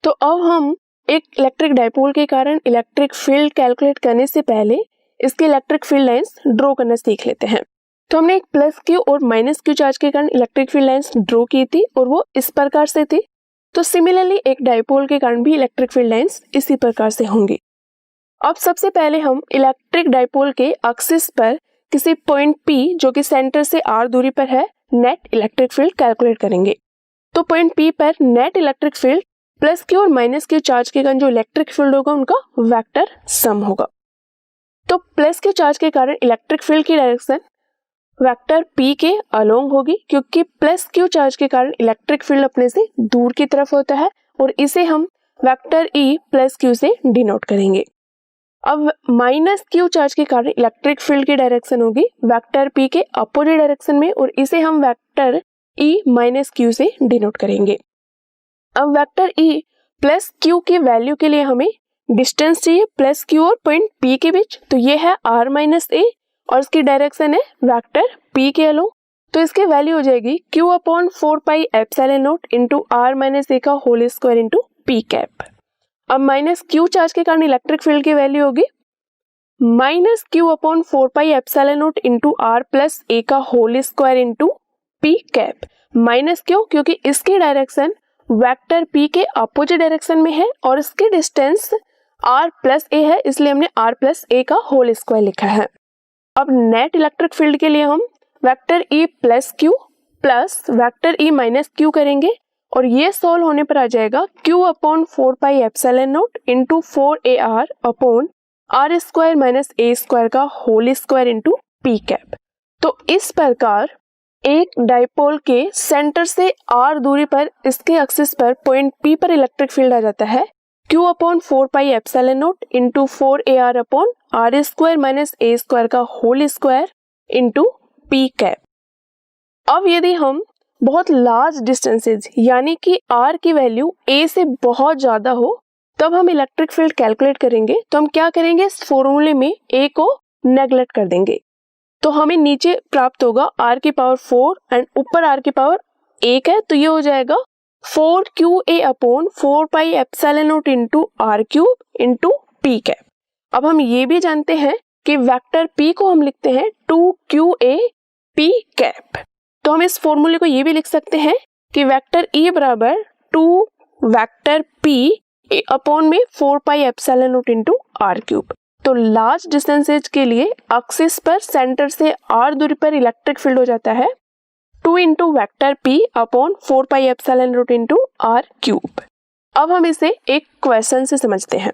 तो अब हम एक इलेक्ट्रिक डाइपोल के कारण इलेक्ट्रिक फील्ड कैलकुलेट करने से पहले इसके इलेक्ट्रिक फील्ड लाइंस ड्रॉ करना सीख लेते हैं। तो हमने एक प्लस क्यू और माइनस क्यू चार्ज के कारण इलेक्ट्रिक फील्ड लाइंस ड्रॉ की थी और वो इस प्रकार से थी। तो सिमिलरली एक डाइपोल के कारण भी इलेक्ट्रिक फील्ड लाइंस इसी प्रकार से होंगी। अब सबसे पहले हम इलेक्ट्रिक डाइपोल के एक्सिस पर किसी पॉइंट P जो कि सेंटर से r दूरी पर है नेट इलेक्ट्रिक फील्ड कैलकुलेट करेंगे। तो पॉइंट P पर net electric field plus Q और माइनस क्यू चार्ज के कारण जो इलेक्ट्रिक फील्ड होगा उनका वेक्टर सम होगा। तो प्लस क्यू चार्ज के कारण इलेक्ट्रिक फील्ड की डायरेक्शन वेक्टर P के अलोंग होगी, क्योंकि प्लस क्यू चार्ज के कारण इलेक्ट्रिक फील्ड अपने से दूर की तरफ होता है और इसे हम वेक्टर E प्लस क्यू से डिनोट करेंगे। अब माइनस क्यू चार्ज के कारण इलेक्ट्रिक फील्ड की डायरेक्शन होगी वेक्टर P के अपोजिट डायरेक्शन में और इसे हम वेक्टर E माइनस क्यू से डिनोट करेंगे। अब वेक्टर E प्लस क्यू की वैल्यू के लिए हमें डिस्टेंस चाहिए प्लस क्यू और पॉइंट P के बीच। तो ये है r माइनस ए और इसकी डायरेक्शन है वेक्टर P के अलोंग। तो इसकी वैल्यू हो जाएगी q upon 4 pi epsilon not into r minus a का whole square into P cap. अब माइनस क्यू चार्ज के कारण इलेक्ट्रिक फील्ड की वैल्यू होगी minus q upon 4 pi epsilon not into r plus a का whole square into P cap. Minus q क्योंकि इसकी direction vector P के opposite direction में है और इसकी डिस्टेंस r प्लस ए है, इसलिए हमने r प्लस ए का होल स्क्वायर लिखा है। अब नेट इलेक्ट्रिक फील्ड के लिए हम vector E plus q plus vector E minus q करेंगे और ये सॉल्व होने पर आ जाएगा q upon 4 pi epsilon not into 4ar upon r square minus a square का whole square into P cap. तो इस प्रकार एक डाइपोल के सेंटर से r दूरी पर इसके एक्सिस पर पॉइंट P पर इलेक्ट्रिक फील्ड आ जाता है q upon 4 pi epsilon not into 4ar upon r square minus a square का whole square into P cap. अब यदि हम बहुत लार्ज डिस्टेंसेज यानी कि r की वैल्यू a से बहुत ज्यादा हो तब हम इलेक्ट्रिक फील्ड कैलकुलेट करेंगे। तो हम क्या करेंगे, इस फॉर्मूले में a को नेग्लेक्ट कर देंगे। तो हमें नीचे प्राप्त होगा r की पावर 4 एंड ऊपर r की पावर 1 है, तो ये हो जाएगा 4qa upon 4 pi epsilon not into r cube into P cap. अब हम ये भी जानते हैं कि वेक्टर P को हम लिखते हैं 2qa P कैप। तो हम इस फॉर्मूले को ये भी लिख सकते हैं कि वेक्टर E बराबर 2 वेक्टर P अपॉन में 4 pi epsilon not into r cube. तो लार्ज डिस्टेंसेज के लिए एक्सिस पर सेंटर से r दूरी पर इलेक्ट्रिक फील्ड हो जाता है 2 into vector P upon 4 pi epsilon not into r cube. अब हम इसे एक क्वेश्चन से समझते हैं।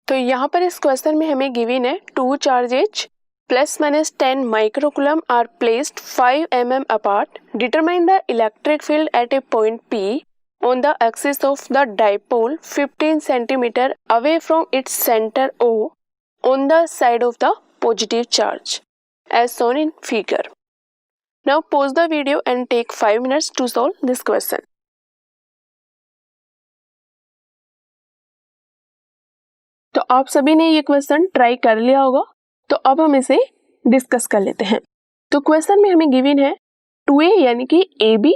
तो यहाँ पर इस क्वेश्चन में हमें गिवन है 2 charges plus minus 10 microcoulomb are placed 5 mm apart. Determine the electric field at a point P on the axis of the dipole 15 cm away from its center O on the side of the positive charge as shown in figure. Now pause the video and take 5 minutes to solve this question. तो आप सभी ने ये question try कर लिया होगा, तो अब हम इसे डिस्कस कर लेते हैं। तो क्वेश्चन में हमें गिवन है 2a यानी कि AB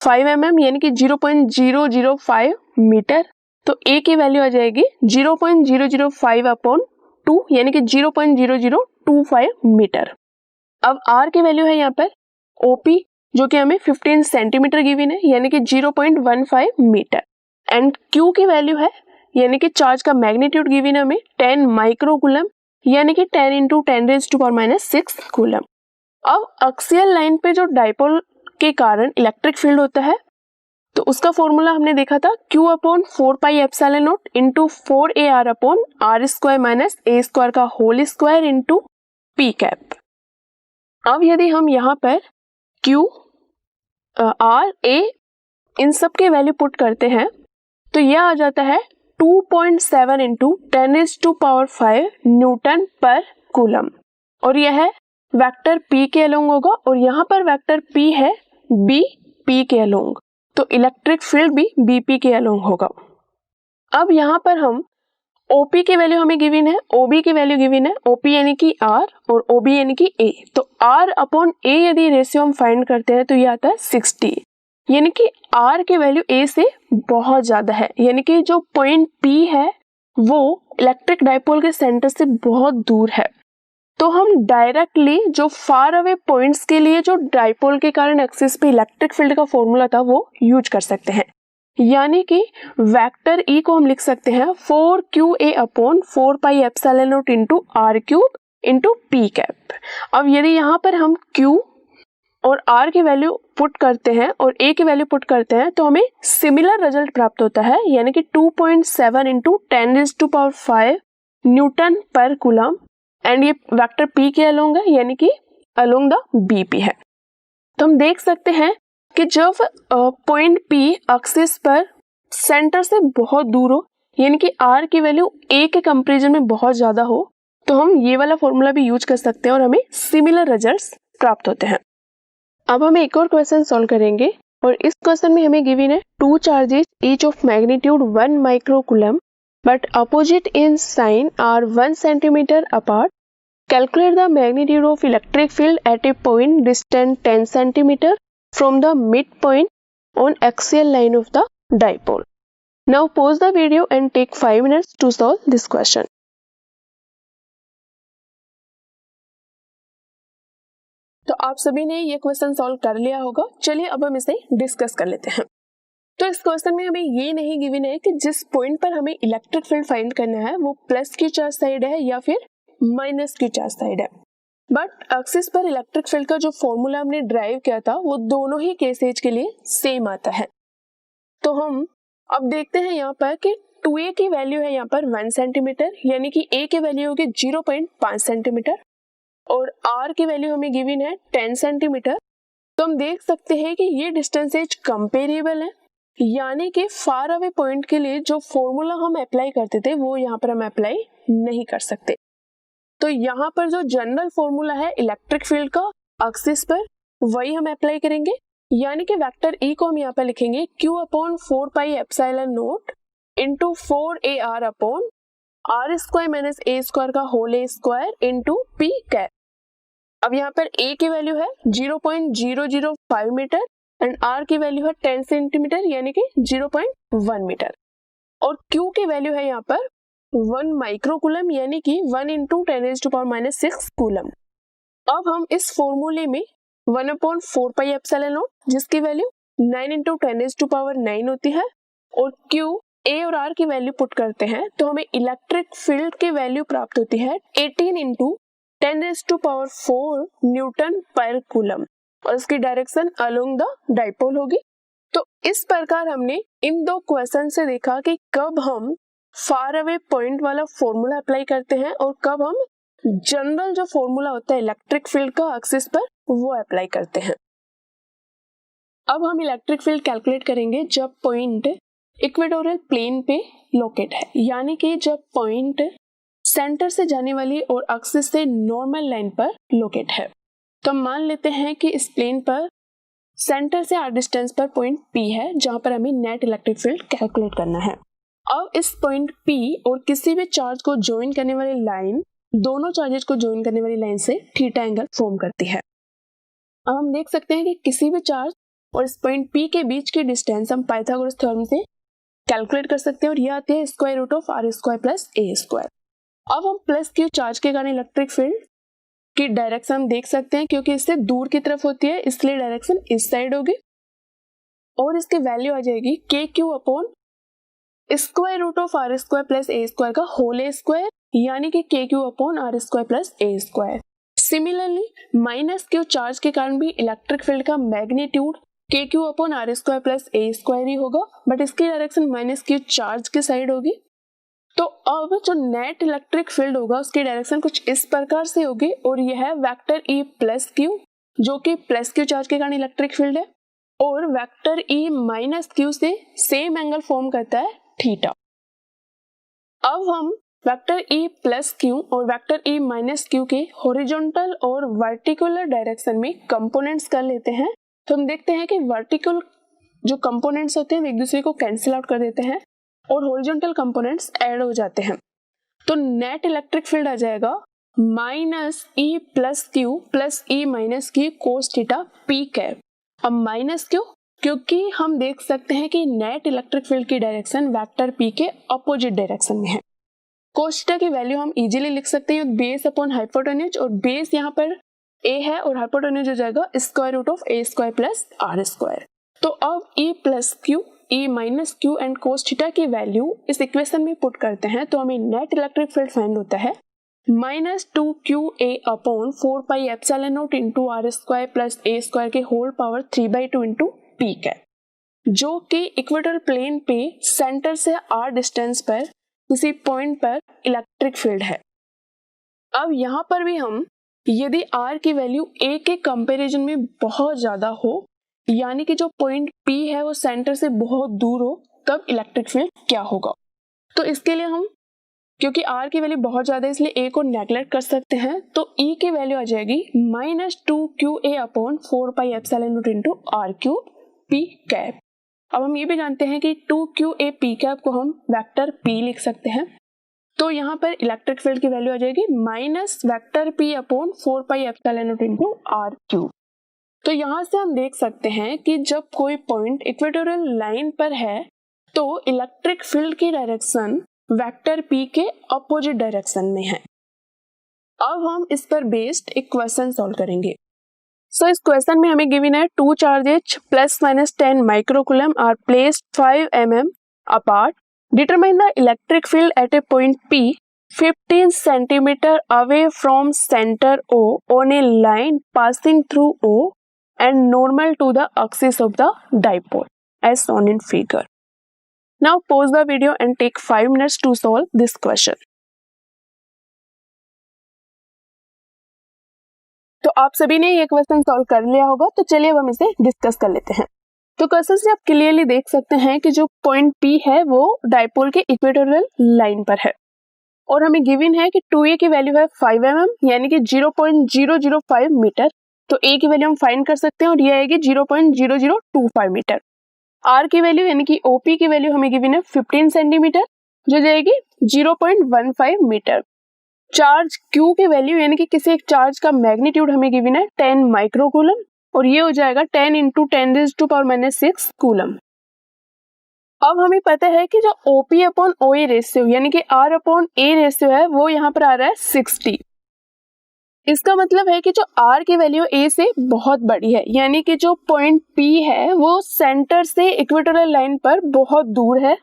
5 mm यानी कि 0.005 मीटर। तो a की वैल्यू आ जाएगी 0.005 अपॉन 2 यानी कि 0.0025 मीटर। अब r की वैल्यू है यहाँ पर OP जो कि हमें 15 सेंटीमीटर गिवन है यानी कि 0.15 मीटर एंड q की वैल्यू है यानी कि चार्ज का मैग्नीट्यूड गिवन है हमें 10 माइक्रोकूलम यानी कि 10 इंटू 10⁻⁶ कूलम। अब एक्सियल लाइन पे जो डाइपोल के कारण इलेक्ट्रिक फील्ड होता है तो उसका फॉर्मूला हमने देखा था q upon 4 pi epsilon not into 4ar upon r square minus a square का whole square into P cap. अब यदि हम यहाँ पर q r a इन सब के वैल्यू पुट करते हैं तो यह आ जाता है 2.7 इंटू 10⁵ न्यूटन पर कूलम और यह है वेक्टर P के अलोंग होगा और यहाँ पर वेक्टर P है BP के अलोंग, तो इलेक्ट्रिक फील्ड भी BP के अलोंग होगा। अब यहाँ पर हम OP की वैल्यू हमें गिवन है, OB की वैल्यू गिवन है, OP यानी कि R और OB यानी कि A। तो R अपॉन A यदि रेशियो हम फाइंड करते हैं तो ये आता है 60 यानी कि आर की वैल्यू ए से बहुत ज्यादा है, यानी कि जो पॉइंट पी है वो इलेक्ट्रिक डाइपोल के सेंटर से बहुत दूर है। तो हम डायरेक्टली जो फार अवे पॉइंट्स के लिए जो डाइपोल के कारण एक्सिस पे इलेक्ट्रिक फील्ड का फॉर्मूला था वो यूज कर सकते हैं। यानी कि वेक्टर ई को हम लिख सकते हैं 4qa upon 4 pi epsilon not into R cube into P cap. अब यदि यहाँ पर हम q और r की वैल्यू पुट करते हैं और a की वैल्यू पुट करते हैं तो हमें सिमिलर रिजल्ट प्राप्त होता है, यानी कि 2.7 इंटू 10⁵ न्यूटन पर कूलम, एंड ये वेक्टर p के अलोंग है, यानी कि अलोंग द BP है। तो हम देख सकते हैं कि जब पॉइंट P एक्सिस पर सेंटर से बहुत दूर हो, यानी कि r की वैल्यू a के कंपैरिजन में बहुत ज्यादा हो, तो हम ये वाला फॉर्मूला भी यूज कर सकते हैं और हमें सिमिलर रिजल्ट्स प्राप्त होते हैं। अब हम एक और क्वेश्चन सॉल्व करेंगे और इस क्वेश्चन में हमें गिवन है 2 charges each of magnitude 1 microcoulomb but opposite in sign are 1 centimetre apart. Calculate the magnitude of electric field at a point distant 10 centimeter from the midpoint on axial line of the dipole. Now pause the video and take 5 minutes to solve this question. तो आप सभी ने ये question solve कर लिया होगा। चलिए अब हम इसे डिस्कस कर लेते हैं। तो इस क्वेश्चन में हमें ये नहीं गिवन है कि जिस पॉइंट पर हमें इलेक्ट्रिक फील्ड फाइंड करना है वो प्लस की चार्ज साइड है या फिर माइनस की चार्ज साइड है, बट एक्सिस पर इलेक्ट्रिक फील्ड का जो फॉर्मूला हमने ड्राइव किया था वो दोनों ही केसेज के लिए सेम आता है। तो हम अब देखते हैं यहाँ पर कि 2a की वैल्यू है यहाँ पर 1 सेंटीमीटर, यानी कि a की वैल्यू होगी 0.5 सेंटीमीटर और r की वैल्यू हमें गिवन है 10 सेंटीमीटर। तो हम देख सकते हैं कि ये डिस्टेंसेज कंपेरेबल है, यानी कि फार अवे पॉइंट के लिए जो फॉर्मूला हम अप्लाई करते थे वो यहाँ पर हम अप्लाई नहीं कर सकते। तो यहाँ पर जो जनरल फॉर्मूला है इलेक्ट्रिक फील्ड का एक्सिस पर वही हम अप्लाई करेंगे, यानी कि वेक्टर ई को हम यहाँ पर लिखेंगे q upon 4 pi epsilon not into 4ar upon r square minus a square का whole a square into p cap. अब यहाँ पर a की वैल्यू है 0.005 मीटर एंड r की वैल्यू है 10 सेंटीमीटर यानी कि 0.1 मीटर और q की वैल्यू है यहाँ पर 1 माइक्रोकूलम यानी कि 1 इंटू 10⁻⁻⁶ कूलम। अब हम इस फॉर्मूले में 1 अपॉन 4 पाई एप्सिलॉन नॉट जिसकी वैल्यू 9 इंटू 10⁻9 होती है और Q A और R की वैल्यू पुट करते हैं तो हमें इलेक्ट्रिक फील्ड की वैल्यू प्राप्त होती है 18 इंटू 10⁻⁴ न्यूटन पर कूलम और इसकी डायरेक्शन अलोंग द डाइपोल होगी। तो इस प्रकार हमने इन दो क्वेश्चन से देखा कि कब हम फार अवे पॉइंट वाला फॉर्मूला अप्लाई करते हैं और कब हम जनरल जो फॉर्मूला होता है इलेक्ट्रिक फील्ड का एक्सिस पर वो अप्लाई करते हैं। अब हम इलेक्ट्रिक फील्ड कैलकुलेट करेंगे जब पॉइंट इक्वेटोरियल प्लेन पे लोकेट है, यानी कि जब पॉइंट सेंटर से जाने वाली और एक्सिस से नॉर्मल लाइन पर लोकेट है। तो हम मान लेते हैं कि इस प्लेन पर सेंटर से r डिस्टेंस पर पॉइंट P है जहां पर हमें नेट इलेक्ट्रिक फील्ड कैलकुलेट करना है। अब इस पॉइंट P और किसी भी चार्ज को ज्वाइन करने वाली लाइन दोनों चार्जेस को ज्वाइन करने वाली लाइन से थीटा एंगल फॉर्म करती है। अब हम देख सकते हैं कि किसी भी चार्ज और इस पॉइंट P के बीच की डिस्टेंस हम पाइथागोरस थ्योरम से कैलकुलेट कर सकते हैं और ये आती है square root of r square plus a square. अब हम प्लस Q चार्ज के कारण इलेक्ट्रिक फील्ड की डायरेक्शन हम देख सकते हैं क्योंकि इससे दूर की तरफ होती है इसलिए डायरेक्शन इस साइड होगी और इसकी वैल्यू आ जाएगी KQ upon square root of r square plus a square का होल a स्क्वायर यानी कि KQ upon r square plus a square. Similarly minus Q charge के कारण भी इलेक्ट्रिक फील्ड का magnitude KQ upon r square plus a square ही होगा but इसकी डायरेक्शन माइनस Q चार्ज की साइड होगी। तो अब जो नेट इलेक्ट्रिक फील्ड होगा उसकी डायरेक्शन कुछ इस प्रकार से होगी और यह है वेक्टर E प्लस Q जो कि प्लस Q चार्ज के कारण इलेक्ट्रिक फील्ड है और वेक्टर E माइनस Q से सेम एंगल फॉर्म करता है थीटा। अब हम वेक्टर E प्लस Q और वेक्टर E माइनस Q के हॉरिजॉन्टल और वर्टिकुलर डायरेक्शन में कंपोनेंट्स कर लेते हैं। तो हम देखते हैं कि वर्टिकल जो कंपोनेंट्स होते हैं वो एक दूसरे को कैंसिल आउट कर देते हैं और हॉरिजॉन्टल कंपोनेंट्स ऐड हो जाते हैं। तो नेट इलेक्ट्रिक फील्ड आ जाएगा minus E plus Q plus E minus Q cos theta P cap. अब माइनस Q क्योंकि हम देख सकते हैं कि नेट इलेक्ट्रिक फील्ड की डायरेक्शन वेक्टर पी के अपोजिट डायरेक्शन में है। cos थीटा की वैल्यू हम इजीली लिख सकते हैं बेस अपॉन हाइपोटेन्यूज, और बेस यहाँ पर a है और हाइपोटेन्यूज हो जाएगा square root of a square plus R square. तो अब e plus Q, e minus Q and cos theta की वैल्यू इस इक्वेशन में पुट करते हैं तो हमें नेट इलेक्ट्रिक फील्ड फाइंड होता है -2qa upon 4 pi epsilon not into r square plus a square के whole power 3/2 into P cap, जो कि इक्वेटर प्लेन पे सेंटर से r डिस्टेंस पर किसी पॉइंट पर इलेक्ट्रिक फील्ड है। अब यहाँ पर भी हम यदि r की वैल्यू a के कंपैरिजन में बहुत ज्यादा हो, यानी कि जो पॉइंट p है वो सेंटर से बहुत दूर हो, तब इलेक्ट्रिक फील्ड क्या होगा। तो इसके लिए हम, क्योंकि r की वैल्यू बहुत ज्यादा है इसलिए a को नेग्लेक्ट कर सकते हैं, तो e की वैल्यू आ जाएगी -2qa upon 4 pi epsilon not into R cube P cap. अब हम ये भी जानते हैं कि 2qa पी कैप को हम वेक्टर p लिख सकते हैं, तो यहाँ पर इलेक्ट्रिक फील्ड की वैल्यू आ जाएगी minus vector p upon 4 pi epsilon not into R cube. तो यहाँ से हम देख सकते हैं कि जब कोई पॉइंट इक्वेटोरियल लाइन पर है तो इलेक्ट्रिक फील्ड की डायरेक्शन वेक्टर p के अपोजिट डायरेक्शन में है। अब हम इस पर बेस्ड एक क्वेश्चन सॉल्व करेंगे। सो इस क्वेश्चन में हमें गिवन है 2 charges plus minus 10 microcoulomb are placed 5 mm apart, determine the electric field at a point P 15 centimeter away from center O on a line passing through O and normal to the axis of the dipole as shown in figure. Now pause the video and take 5 minutes to solve this question. तो आप सभी ने ये question solve कर लिया होगा, तो चलिए अब हम इसे डिस्कस कर लेते हैं। तो क्वेश्चन से आप क्लियरली देख सकते हैं कि जो पॉइंट P है वो डाइपोल के इक्वेटोरियल लाइन पर है और हमें गिवन है कि 2a की वैल्यू है 5 mm यानी कि 0.005 मीटर। तो a की वैल्यू हम फाइंड कर सकते हैं और ये आएगी 0.0025 मीटर। r की वैल्यू यानी कि OP की वैल्यू हमें गिवन है 15 सेंटीमीटर जो जाएगी 0.15 मीटर। चार्ज Q की वैल्यू यानी कि किसी एक चार्ज का मैग्नीट्यूड हमें गिवन है 10 माइक्रोकूलम और ये हो जाएगा 10 × 10⁻⁻⁶ कूलम। अब हमें पता है कि जो OP अपॉन OA रेशियो यानी कि R अपॉन A रेशियो है वो यहाँ पर आ रहा है 60। इसका मतलब है कि जो R की वैल्यू A से बहुत बड़ी है, यानी कि जो पॉइंट P है वो सेंटर से इक्वेटोरियल लाइन पर बहुत दूर है।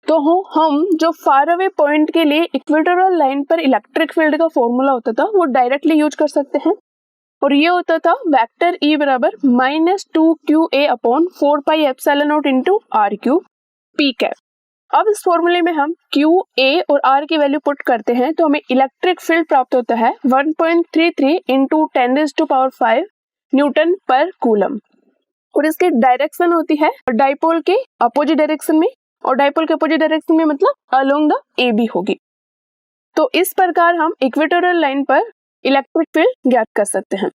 तो हम जो फार अवे पॉइंट के लिए इक्वेटोरियल लाइन पर इलेक्ट्रिक फील्ड का फॉर्मूला होता था वो डायरेक्टली यूज कर सकते हैं और ये होता था वेक्टर E बराबर -2qa upon 4 pi epsilon not into R cube P cap. अब इस फॉर्मूले में हम Q, A और R की वैल्यू पुट करते हैं तो हमें इलेक्ट्रिक फील्ड प्राप्त होता है 1.33 × 10⁵ न्यूटन पर कूलम और इसकी डायरेक्शन होती है डाइपोल के अपोजिट डायरेक्शन में और डाइपोल के अपोजिट डायरेक्शन में मतलब अलोंग द AB होगी। तो इस प्रकार हम इक्वेटोरियल लाइन पर इलेक्ट्रिक फील्ड ज्ञात कर सकते हैं।